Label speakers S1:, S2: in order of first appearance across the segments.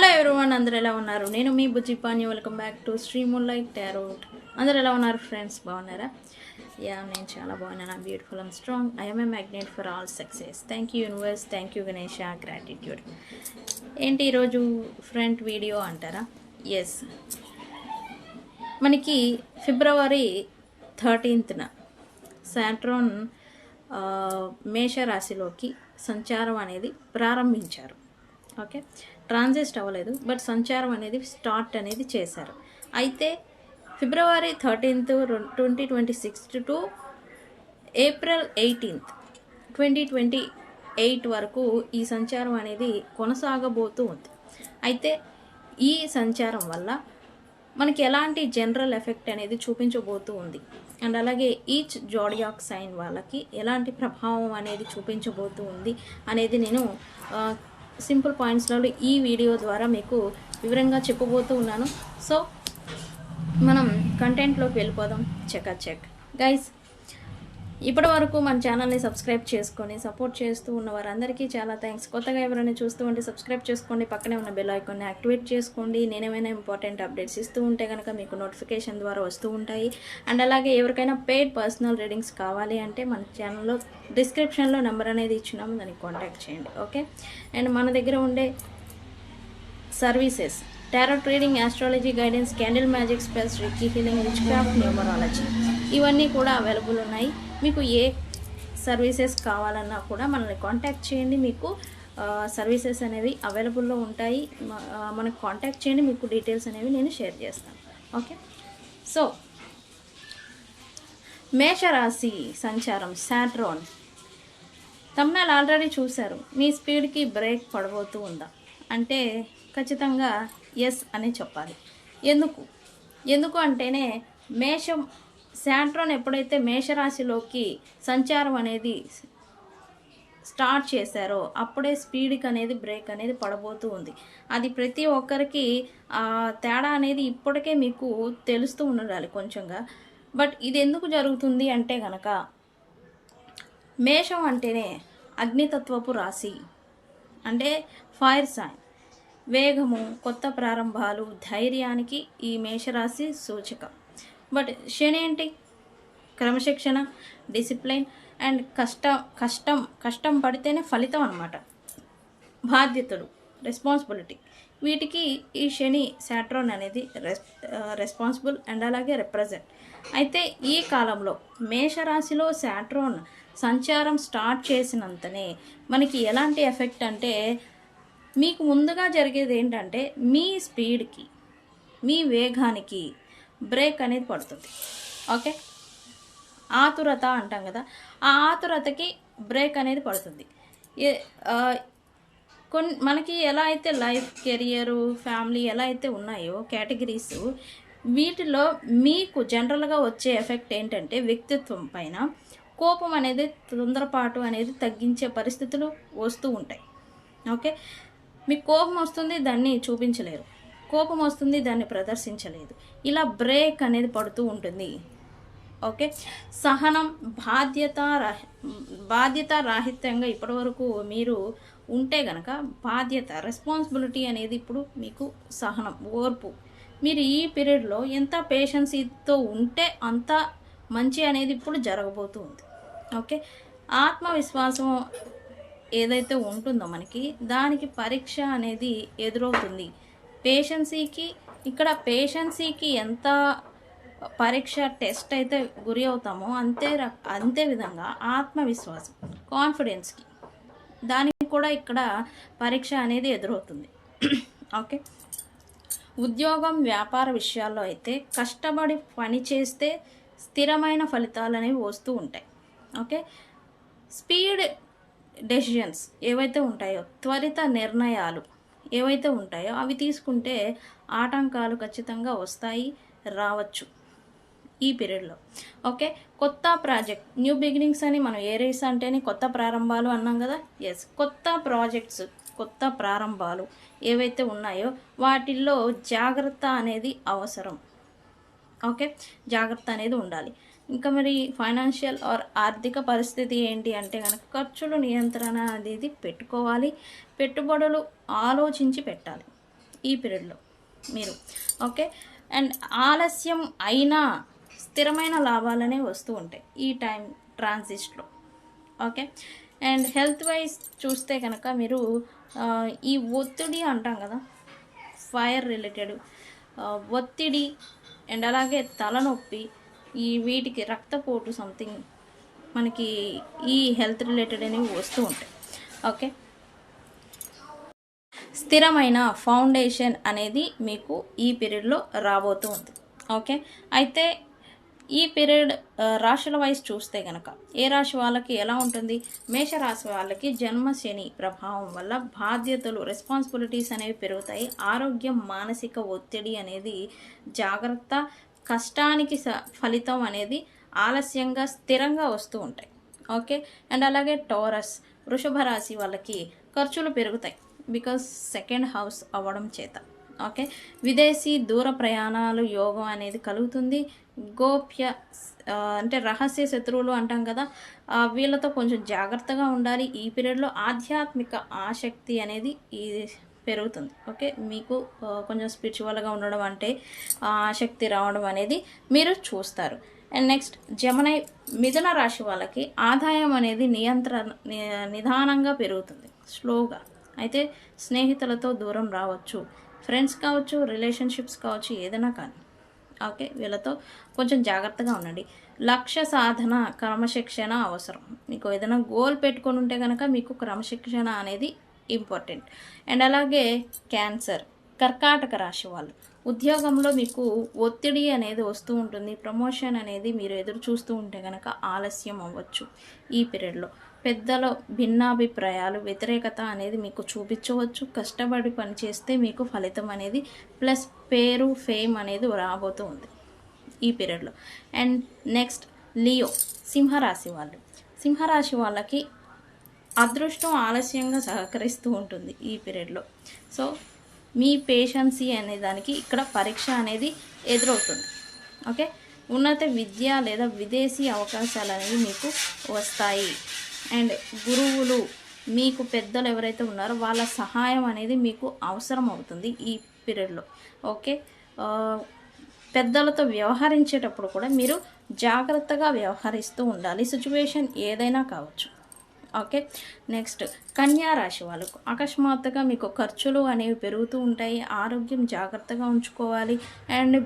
S1: Hello everyone, అందరూ ఎలా ఉన్నారు? నేను మీ Bujji Pani. Welcome back to Sri moonlight tarot. అందరూ ఎలా ఉన్నారు ఫ్రెండ్స్? బాగున్నారా? నేను చాలా బాగున్నాను. Beautiful and strong. I'm a magnet for all success. Thank you universe, thank you Ganesha, gratitude. ఏంటి ఈరోజు ఫ్రంట్ వీడియో అంటారా? ఎస్, మనకి ఫిబ్రవరి 13న సాట్రాన్ మేషరాశిలోకి సంచారం అనేది ప్రారంభించారు. ఓకే, ట్రాన్సిస్ట్ అవ్వలేదు, బట్ సంచారం అనేది స్టార్ట్ అనేది చేశారు. అయితే ఫిబ్రవరి 13th 2026 టు ఏప్రిల్ 18th 2028 వరకు ఈ సంచారం అనేది కొనసాగబోతూ ఉంది. అయితే ఈ సంచారం వల్ల మనకి ఎలాంటి జనరల్ ఎఫెక్ట్ అనేది చూపించబోతూ ఉంది, అండ్ అలాగే ఈచ్ జోడియాక్ సైన్ వాళ్ళకి ఎలాంటి ప్రభావం అనేది చూపించబోతూ ఉంది అనేది నేను సింపుల్ పాయింట్స్లో ఈ వీడియో ద్వారా మీకు వివరంగా చెప్పబోతూ ఉన్నాను. సో మనం కంటెంట్లోకి వెళ్ళిపోదాం. చెక్ గైస్, ఇప్పటి వరకు మన ఛానల్ని సబ్స్క్రైబ్ చేసుకొని సపోర్ట్ చేస్తూ ఉన్న వారందరికీ చాలా థ్యాంక్స్. కొత్తగా ఎవరైనా చూస్తూ ఉంటే సబ్స్క్రైబ్ చేసుకోండి, పక్కనే ఉన్న బెల్ ఐకాన్ని యాక్టివేట్ చేసుకోండి. నేనేమైనా ఇంపార్టెంట్ అప్డేట్స్ ఇస్తూ ఉంటే కనుక మీకు నోటిఫికేషన్ ద్వారా వస్తూ ఉంటాయి. అండ్ అలాగే ఎవరికైనా పెయిడ్ పర్సనల్ రీడింగ్స్ కావాలి అంటే మన ఛానల్లో డిస్క్రిప్షన్లో నెంబర్ అనేది ఇచ్చినాము, దానికి కాంటాక్ట్ చేయండి. ఓకే, అండ్ మన దగ్గర ఉండే services tarot reading, astrology guidance, candle magic spells, reiki healing, witchcraft, numerology ఇవన్నీ కూడా అవైలబుల్ ఉన్నాయి. మీకు ఏ సర్వీసెస్ కావాలన్నా కూడా మనల్ని కాంటాక్ట్ చేయండి. మీకు సర్వీసెస్ అనేవి అవైలబుల్లో ఉంటాయి. మనకు కాంటాక్ట్ చేయండి, మీకు డీటెయిల్స్ అనేవి నేను షేర్ చేస్తాను. ఓకే, సో మేషరాశి సంచారం సాట్రాన్ తమ్ముళ్ళు ఆల్రెడీ చూశారు. మీ స్పీడ్కి బ్రేక్ పడబోతూ ఉందా అంటే ఖచ్చితంగా ఎస్ అని చెప్పాలి. ఎందుకు అంటేనే సాట్రాన్ ఎప్పుడైతే మేషరాశిలోకి సంచారం అనేది స్టార్ట్ చేశారో అప్పుడే స్పీడ్కి అనేది బ్రేక్ అనేది పడబోతూ ఉంది. అది ప్రతి ఒక్కరికి తేడా అనేది ఇప్పటికే మీకు తెలుస్తూ ఉండాలి కొంచెంగా. బట్ ఇది ఎందుకు జరుగుతుంది అంటే కనుక మేషం అంటేనే అగ్నితత్వపు రాశి, అంటే ఫైర్ సైన్. వేగము, కొత్త ప్రారంభాలు, ధైర్యానికి ఈ మేషరాశి సూచిక. బట్ శని ఏంటి? క్రమశిక్షణ, డిసిప్లైన్ అండ్ కష్టం పడితేనే ఫలితం అన్నమాట. బాధ్యతలు, రెస్పాన్సిబిలిటీ, వీటికి ఈ శని సాట్రాన్ అనేది రెస్పాన్సిబుల్ అండ్ అలాగే రిప్రజెంట్. అయితే ఈ కాలంలో మేషరాశిలో సాట్రాన్ సంచారం స్టార్ట్ చేసినంతనే మనకి ఎలాంటి ఎఫెక్ట్ అంటే, మీకు ముందుగా జరిగేది ఏంటంటే మీ స్పీడ్కి, మీ వేగానికి బ్రేక్ అనేది పడుతుంది. ఓకే, ఆతురత అంటాం కదా, ఆ ఆతురతకి బ్రేక్ అనేది పడుతుంది. మనకి ఎలా అయితే లైఫ్, కెరియరు, ఫ్యామిలీ ఎలా అయితే ఉన్నాయో కేటగిరీస్, వీటిలో మీకు జనరల్గా వచ్చే ఎఫెక్ట్ ఏంటంటే వ్యక్తిత్వం పైన కోపం అనేది, తొందరపాటు అనేది తగ్గించే పరిస్థితులు వస్తూ ఉంటాయి. ఓకే, మీకు కోపం వస్తుంది, దాన్ని చూపించలేరు. కోపం వస్తుంది, దాన్ని ప్రదర్శించలేదు. ఇలా బ్రేక్ అనేది పడుతూ ఉంటుంది. ఓకే, సహనం, బాధ్యత రాహిత్యంగా ఇప్పటివరకు మీరు ఉంటే గనక రెస్పాన్సిబిలిటీ అనేది ఇప్పుడు మీకు సహనం, ఓర్పు. మీరు ఈ పీరియడ్లో ఎంత పేషెన్సీతో ఉంటే అంత మంచి అనేది ఇప్పుడు జరగబోతుంది. ఓకే, ఆత్మవిశ్వాసం ఏదైతే ఉంటుందో మనకి, దానికి పరీక్ష అనేది ఎదురవుతుంది. పేషెన్సీకి ఎంత పరీక్ష టెస్ట్ అయితే గురి అవుతామో అంతే విధంగా ఆత్మవిశ్వాసం, కాన్ఫిడెన్స్కి, దానికి కూడా ఇక్కడ పరీక్ష అనేది ఎదురవుతుంది. ఓకే, ఉద్యోగం, వ్యాపార విషయాల్లో అయితే కష్టపడి పని చేస్తే స్థిరమైన ఫలితాలు అనేవి వస్తూ ఉంటాయి. ఓకే, స్పీడ్ డెసిషన్స్ ఏవైతే ఉంటాయో, త్వరిత నిర్ణయాలు ఏవైతే ఉంటాయో అవి తీసుకుంటే ఆటంకాలు ఖచ్చితంగా రావచ్చు ఈ పీరియడ్లో. ఓకే, కొత్త ప్రాజెక్ట్, న్యూ బిగినింగ్స్ అని మనం ఏరియస్ అంటేనే కొత్త ప్రారంభాలు అన్నాం కదా. ఎస్, కొత్త ప్రాజెక్ట్స్, కొత్త ప్రారంభాలు ఏవైతే ఉన్నాయో వాటిల్లో జాగ్రత్త అనేది అవసరం. ఓకే, జాగ్రత్త అనేది ఉండాలి. ఇంకా మరి ఫైనాన్షియల్ ఆర్ ఆర్థిక పరిస్థితి ఏంటి అంటే కనుక ఖర్చులు నియంత్రణ అనేది పెట్టుకోవాలి. పెట్టుబడులు ఆలోచించి పెట్టాలి. ఈ పీరియడ్లో మీరు. ఓకే. అండ్ ఆలస్యం అయినా స్థిరమైన లాభాలనే వస్తూ ఉంటాయి ఈ టైం ట్రాన్సిస్ట్లో. ఓకే. అండ్ హెల్త్ వైజ్ చూస్తే కనుక మీరు ఈ ఒత్తిడి అంటాం కదా, ఫైర్ రిలేటెడ్ ఒత్తిడి అండ్ అలాగే తలనొప్పి, ఈ వీటికి రక్తపోటు సంథింగ్ మనకి ఈ హెల్త్ రిలేటెడ్ అనేవి వస్తూ ఉంటాయి. ఓకే. స్థిరమైన ఫౌండేషన్ అనేది మీకు ఈ పీరియడ్లో రాబోతూ ఉంది. ఓకే. అయితే ఈ పీరియడ్ రాశుల వైజ్ చూస్తే కనుక ఏ రాశి వాళ్ళకి ఎలా ఉంటుంది? మేషరాశి వాళ్ళకి జన్మ శని ప్రభావం వల్ల బాధ్యతలు, రెస్పాన్సిబిలిటీస్ అనేవి పెరుగుతాయి. ఆరోగ్యం, మానసిక ఒత్తిడి అనేది, జాగ్రత్త, కష్టానికి ఫలితం అనేది ఆలస్యంగా స్థిరంగా వస్తూ ఉంటాయి. ఓకే. అండ్ అలాగే టోరస్ వృషభ రాశి వాళ్ళకి ఖర్చులు పెరుగుతాయి బికాస్ సెకండ్ హౌస్ అవ్వడం చేత. ఓకే. విదేశీ దూర ప్రయాణాలు యోగం అనేది కలుగుతుంది. గోప్య అంటే రహస్య శత్రువులు అంటాం కదా, వీళ్ళతో కొంచెం జాగ్రత్తగా ఉండాలి ఈ పీరియడ్లో. ఆధ్యాత్మిక ఆసక్తి అనేది ఇది పెరుగుతుంది. ఓకే. మీకు కొంచెం స్పిరిచువల్గా ఉండడం అంటే ఆసక్తి రావడం అనేది మీరు చూస్తారు. అండ్ నెక్స్ట్ జమనై మిథున రాశి వాళ్ళకి ఆదాయం అనేది నిదానంగా పెరుగుతుంది, స్లోగా. అయితే స్నేహితులతో దూరం రావచ్చు, ఫ్రెండ్స్ కావచ్చు, రిలేషన్షిప్స్ కావచ్చు, ఏదైనా కానీ. ఓకే. వీళ్ళతో కొంచెం జాగ్రత్తగా ఉండండి. లక్ష్య సాధన, క్రమశిక్షణ అవసరం. మీకు ఏదైనా గోల్ పెట్టుకొని ఉంటే కనుక మీకు క్రమశిక్షణ అనేది ఇంపార్టెంట్. అండ్ అలాగే క్యాన్సర్ కర్కాటక రాశి వాళ్ళు ఉద్యోగంలో మీకు ఒత్తిడి అనేది వస్తూ ఉంటుంది. ప్రమోషన్ అనేది మీరు ఎదురు చూస్తూ ఉంటే కనుక ఆలస్యం అవ్వచ్చు ఈ పీరియడ్లో. పెద్దల భిన్నాభిప్రాయాలు, వ్యతిరేకత అనేది మీకు చూపించవచ్చు. కష్టపడి పనిచేస్తే మీకు ఫలితం అనేది ప్లస్ పేరు, ఫేమ్ అనేది రాబోతూ ఉంది ఈ పీరియడ్లో. అండ్ నెక్స్ట్ లియో సింహరాశి వాళ్ళు. సింహరాశి వాళ్ళకి అదృష్టం ఆలస్యంగా సహకరిస్తూ ఉంటుంది ఈ పీరియడ్లో. సో మీ పేషెన్సీ అనే దానికి ఇక్కడ పరీక్ష అనేది ఎదురవుతుంది. ఓకే. ఉన్నత విద్య లేదా విదేశీ అవకాశాలు అనేవి మీకు వస్తాయి. అండ్ గురువులు, మీకు పెద్దలు ఎవరైతే ఉన్నారో వాళ్ళ సహాయం అనేది మీకు అవసరం అవుతుంది ఈ పీరియడ్లో. ఓకే. పెద్దలతో వ్యవహరించేటప్పుడు కూడా మీరు జాగ్రత్తగా వ్యవహరిస్తూ ఉండాలి, సిచ్యువేషన్ ఏదైనా కావచ్చు. ఓకే. నెక్స్ట్ కన్యా రాశి వాళ్ళకు అకస్మాత్తుగా మీకు ఖర్చులు అనేవి పెరుగుతూ ఉంటాయి. ఆరోగ్యం జాగ్రత్తగా ఉంచుకోవాలి. అండ్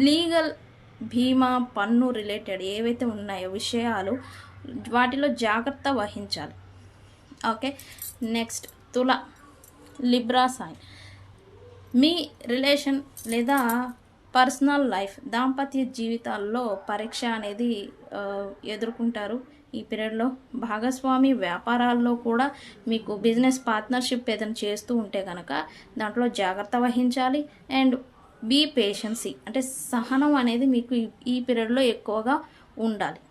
S1: లీగల్, బీమా, పన్ను రిలేటెడ్ ఏవైతే ఉన్నాయో విషయాలు, వాటిలో జాగ్రత్త వహించాలి. ఓకే. నెక్స్ట్ తుల లిబ్రా సైన్. మీ రిలేషన్ లేదా పర్సనల్ లైఫ్, దాంపత్య జీవితాల్లో పరీక్ష అనేది ఎదుర్కొంటారు ఈ పీరియడ్లో. భాగస్వామి వ్యాపారాల్లో కూడా మీకు బిజినెస్ పార్ట్నర్షిప్ ఏదైనా చేస్తూ ఉంటే కనుక దాంట్లో జాగ్రత్త వహించాలి. అండ్ బీ పేషెన్సీ అంటే సహనం అనేది మీకు ఈ పీరియడ్లో ఎక్కువగా ఉండాలి.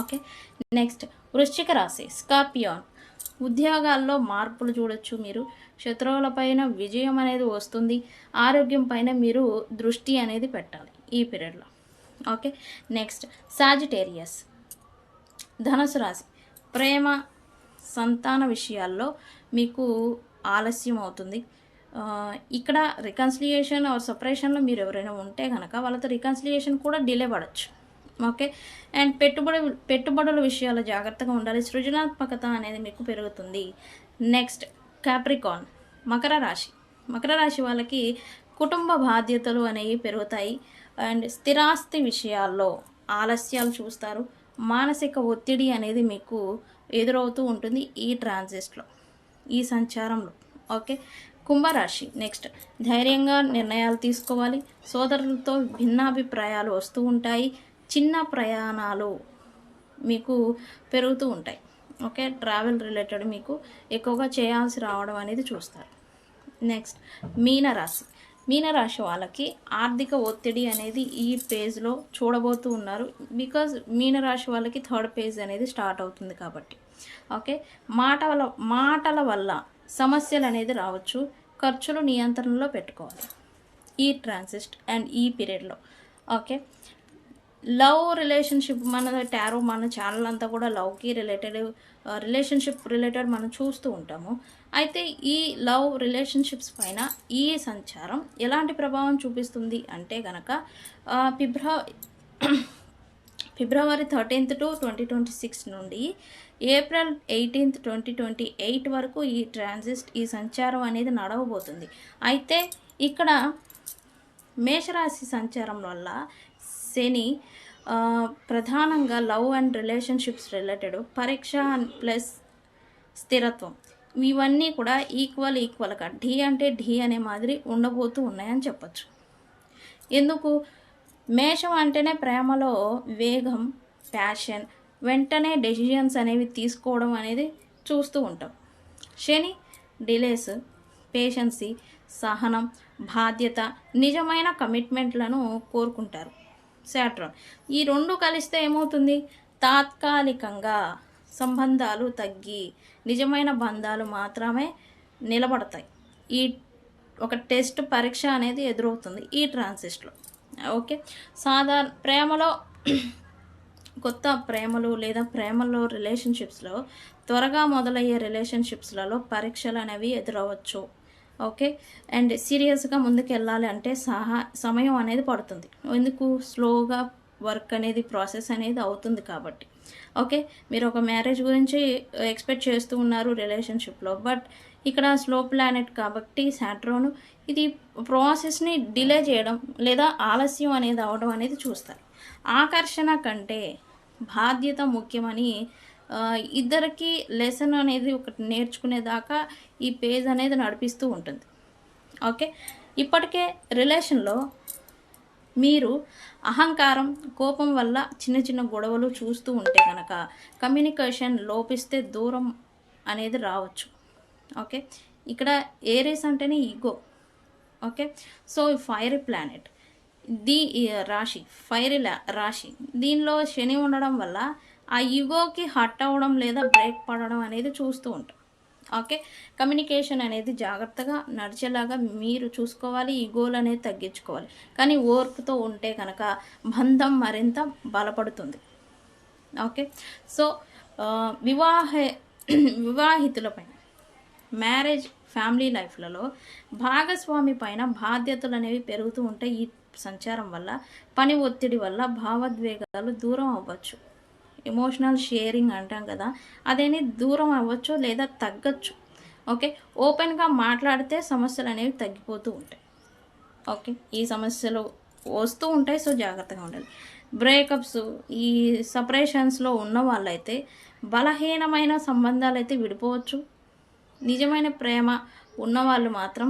S1: ఓకే. నెక్స్ట్ వృశ్చిక రాశి స్కార్పియోన్. ఉద్యోగాల్లో మార్పులు చూడొచ్చు మీరు. శత్రువులపైన విజయం అనేది వస్తుంది. ఆరోగ్యం పైన మీరు దృష్టి అనేది పెట్టాలి ఈ పీరియడ్లో. ఓకే. నెక్స్ట్ సాజిటేరియస్ ధనుసు రాశి. ప్రేమ, సంతాన విషయాల్లో మీకు ఆలస్యం అవుతుంది. ఇక్కడ రికన్సిలియేషన్ ఆర్ సపరేషన్లో మీరు ఎవరైనా ఉంటే కనుక వాళ్ళతో రికన్సిలియేషన్ కూడా డిలే పడవచ్చు. ఓకే. అండ్ పెట్టుబడుల విషయాల్లో జాగ్రత్తగా ఉండాలి. సృజనాత్మకత అనేది మీకు పెరుగుతుంది. నెక్స్ట్ క్యాప్రికాన్ మకర రాశి. మకర రాశి వాళ్ళకి కుటుంబ బాధ్యతలు అనేవి పెరుగుతాయి. అండ్ స్థిరాస్తి విషయాల్లో ఆలస్యాలు చూస్తారు. మానసిక ఒత్తిడి అనేది మీకు ఎదురవుతూ ఉంటుంది ఈ ట్రాన్సిస్ట్లో, ఈ సంచారంలో. ఓకే. కుంభరాశి నెక్స్ట్ ధైర్యంగా నిర్ణయాలు తీసుకోవాలి. సోదరులతో భిన్నాభిప్రాయాలు వస్తూ ఉంటాయి. చిన్న ప్రయాణాలు మీకు పెరుగుతూ ఉంటాయి. ఓకే. ట్రావెల్ రిలేటెడ్ మీకు ఎక్కువగా చేయాల్సి రావడం అనేది చూస్తారు. నెక్స్ట్ మీనరాశి. మీనరాశి వాళ్ళకి ఆర్థిక ఒత్తిడి అనేది ఈ పేజ్లో చూడబోతూ ఉన్నారు. బికాజ్ మీనరాశి వాళ్ళకి థర్డ్ పేజ్ అనేది స్టార్ట్ అవుతుంది కాబట్టి. ఓకే. మాటల వల్ల సమస్యలు అనేది రావచ్చు. ఖర్చులు నియంత్రణలో పెట్టుకోవాలి ఈ ట్రాన్సిస్ట్ అండ్ ఈ పీరియడ్లో. ఓకే. లవ్ రిలేషన్షిప్, మన టారో మన ఛానల్ అంతా కూడా లవ్కి రిలేటెడ్, రిలేషన్షిప్ రిలేటెడ్ మనం చూస్తూ ఉంటాము. అయితే ఈ లవ్ రిలేషన్షిప్స్ పైన ఈ సంచారం ఎలాంటి ప్రభావం చూపిస్తుంది అంటే కనుక ఫిబ్రవరి 13th to 2026 నుండి ఏప్రిల్ 18th 2028 వరకు ఈ సంచారం అనేది నడవబోతుంది. అయితే ఇక్కడ మేషరాశి సంచారం వల్ల శని ప్రధానంగా లవ్ అండ్ రిలేషన్షిప్స్ రిలేటెడ్ పరీక్ష ప్లస్ స్థిరత్వం ఇవన్నీ కూడా ఈక్వల్గా ఢీ అంటే ఢీ అనే మాదిరి ఉండబోతూ ఉన్నాయని చెప్పచ్చు. ఎందుకు? మేషం అంటేనే ప్రేమలో వేగం, ప్యాషన్, వెంటనే డెసిషన్స్ అనేవి తీసుకోవడం అనేది చూస్తూ ఉంటాం. శని డిలేస్, పేషెన్సీ, సహనం, బాధ్యత, నిజమైన కమిట్మెంట్లను కోరుకుంటారు. సాటర్న్ ఈ రెండు కలిస్తే ఏమవుతుంది? తాత్కాలికంగా సంబంధాలు తగ్గి నిజమైన బంధాలు మాత్రమే నిలబడతాయి. ఈ ఒక టెస్ట్ పరీక్ష అనేది ఎదురవుతుంది ఈ ట్రాన్సిస్ట్లో. ఓకే, ప్రేమలో కొత్త ప్రేమలు లేదా ప్రేమలో రిలేషన్షిప్స్లో త్వరగా మొదలయ్యే రిలేషన్షిప్స్లలో పరీక్షలు అనేవి ఎదురవచ్చు. ఓకే, అండ్ సీరియస్గా ముందుకు వెళ్ళాలి అంటే సమయం అనేది పడుతుంది. ఎందుకు? స్లోగా వర్క్ అనేది ప్రాసెస్ అనేది అవుతుంది కాబట్టి. ఓకే, మీరు ఒక మ్యారేజ్ గురించి ఎక్స్పెక్ట్ చేస్తూ ఉన్నారు రిలేషన్షిప్లో, బట్ ఇక్కడ స్లో ప్లానెట్ కాబట్టి సాటర్న్ ఇది ప్రాసెస్ని డిలే చేయడం లేదా ఆలస్యం అనేది అవడం అనేది చూస్తారు. ఆకర్షణ కంటే బాధ్యత ముఖ్యమని ఇద్దరికి లెసన్ అనేది ఒకటి నేర్చుకునేదాకా ఈ పేజ్ అనేది నడిపిస్తూ ఉంటుంది. ఓకే, ఇప్పటికే రిలేషన్లో మీరు అహంకారం, కోపం వల్ల చిన్న చిన్న గొడవలు చూస్తూ ఉంటే కనుక కమ్యూనికేషన్ లోపిస్తే దూరం అనేది రావచ్చు. ఓకే, ఇక్కడ ఏరీస్ అంటేనే ego. Okay, so fiery planet రాశి, ఫైరీ రాశి, దీనిలో శని ఉండడం వల్ల ఆ ఈగోకి హట్ అవ్వడం లేదా బ్రేక్ పడడం అనేది చూస్తూ ఉంటాం. ఓకే, కమ్యూనికేషన్ అనేది జాగ్రత్తగా నడిచేలాగా మీరు చూసుకోవాలి, ఈగోలు అనేది తగ్గించుకోవాలి. కానీ ఓర్పుతో ఉంటే కనుక బంధం మరింత బలపడుతుంది. ఓకే, సో వివాహితులపైన మ్యారేజ్ ఫ్యామిలీ లైఫ్లలో భాగస్వామి పైన బాధ్యతలు అనేవి పెరుగుతూ ఉంటాయి. ఈ సంచారం వల్ల పని ఒత్తిడి వల్ల భావోద్వేగాలు దూరం అవ్వచ్చు. ఎమోషనల్ షేరింగ్ అంటాం కదా, అదేని దూరం అవ్వచ్చు లేదా తగ్గచ్చు. ఓకే, ఓపెన్గా మాట్లాడితే సమస్యలు అనేవి తగ్గిపోతూ ఉంటాయి. ఓకే, ఈ సమస్యలు వస్తూ ఉంటాయి, సో జాగ్రత్తగా ఉండాలి. బ్రేకప్స్, ఈ సపరేషన్స్లో ఉన్న వాళ్ళైతే బలహీనమైన సంబంధాలు అయితే విడిపోవచ్చు. నిజమైన ప్రేమ ఉన్నవాళ్ళు మాత్రం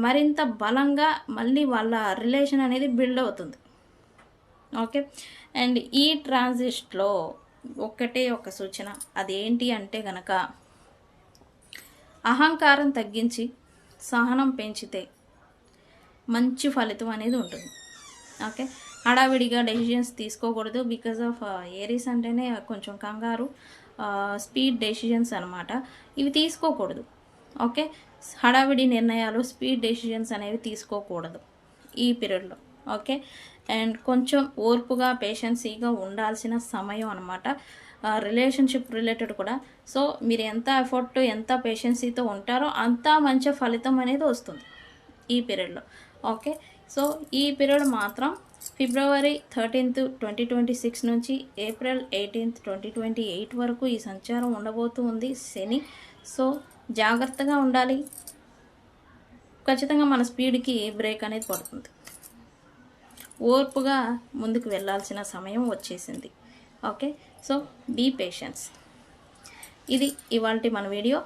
S1: మరింత బలంగా మళ్ళీ వాళ్ళ రిలేషన్ అనేది బిల్డ్ అవుతుంది. ఓకే, అండ్ ఈ ట్రాన్సిస్ట్లో ఒకటే ఒక సూచన, అదేంటి అంటే గనక అహంకారం తగ్గించి సహనం పెంచితే మంచి ఫలితం అనేది ఉంటుంది. ఓకే, హడావిడిగా డెసిషన్స్ తీసుకోకూడదు. బికాజ్ ఆఫ్ ఏరీస్ అంటేనే కొంచెం కంగారు, స్పీడ్ డెసిషన్స్ అనమాట, ఇవి తీసుకోకూడదు. ఓకే, హడావిడి నిర్ణయాలు, స్పీడ్ డెసిషన్స్ అనేవి తీసుకోకూడదు ఈ పీరియడ్లో. ఓకే, అండ్ కొంచెం ఓర్పుగా పేషెన్సీగా ఉండాల్సిన సమయం అనమాట రిలేషన్షిప్ రిలేటెడ్ కూడా. సో మీరు ఎంత ఎఫర్ట్, ఎంత పేషెన్సీతో ఉంటారో అంత మంచి ఫలితం అనేది వస్తుంది ఈ పీరియడ్లో. ఓకే, సో ఈ పీరియడ్ మాత్రం ఫిబ్రవరి 13th 2026 నుంచి ఏప్రిల్ 18th 2028 వరకు ఈ సంచారం ఉండబోతూ ఉంది శని. సో జాగ్రత్తగా ఉండాలి, ఖచ్చితంగా మన స్పీడ్కి బ్రేక్ అనేది పడుతుంది. ఓర్పుగా ముందుకు వెళ్ళాల్సిన సమయం వచ్చేసింది. Okay, so be patience. ఇది ఇవాల్టి మన వీడియో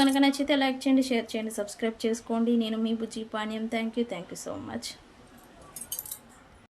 S1: కనుక నచ్చితే లైక్ చేయండి, షేర్ చేయండి, సబ్స్క్రైబ్ చేసుకోండి. నేను మీ బుజ్జి పానీయం. Thank you so much.